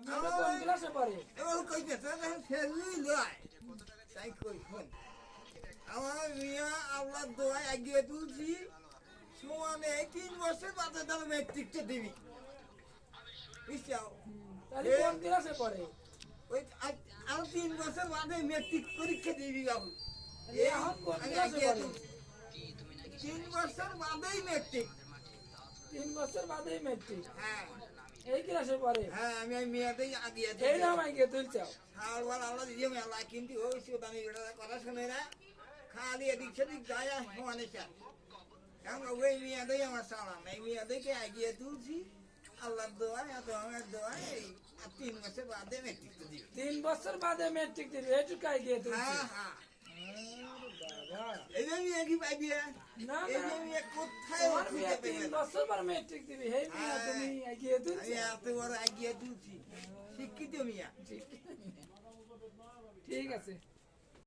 ছোট কোন ক্লাসে পড়ে? এবার কইতে তো ফেলুই লয় তাই কই শোন আমার মিয়া আল্লাহ দোয়ায় এগিয়ে তুলছি সমানে 3 বছর বাদে ধর মেট্রিকটা দিবি বুঝছাও তাহলে কোন ক্লাসে পড়ে? ওই আর 3 বছর বাদে মেট্রিক পরীক্ষা দিবি বাবু এখন কোন ক্লাসে পড়ে? 3 বছর বাদেই মেট্রিক 3 বছর বাদেই মেট্রিক। হ্যাঁ এই ক্লাসে পড়ে? হ্যাঁ আমি মেয়েদের আগিয়ে এই নাম আগে তুলছাও। সালবার আল্লাহ দিয়ে মেলা কিন্তু ওই সুদানি কথা শুনে না খালি এদিক সেদিক যায় আর সমানে চায় এখন ওই মেয়েদের আমার সালাম এই মেয়েদেরকে এগিয়ে তুলছি আল্লাহর দোয়ায় এত আমার দোয়ায় এই 3 বছর বাদে মেট্রিক দিবি 3 বছর বাদে মেট্রিক দিবি এইটুকু আগে তুলছি। হ্যাঁ হ্যাঁ বাবা এই যে মেয়ে কি পাইবি না এই না যে মেয়ে কোথায় তোমার বিয়ে 3 বছর পর মেট্রিক দিবি হেই মিয়া তুমি এগিয়ে আমি তুলছি। এত বড় এগিয়ে তুলছি শিক্ষিত মিয়া ঠিক আছে।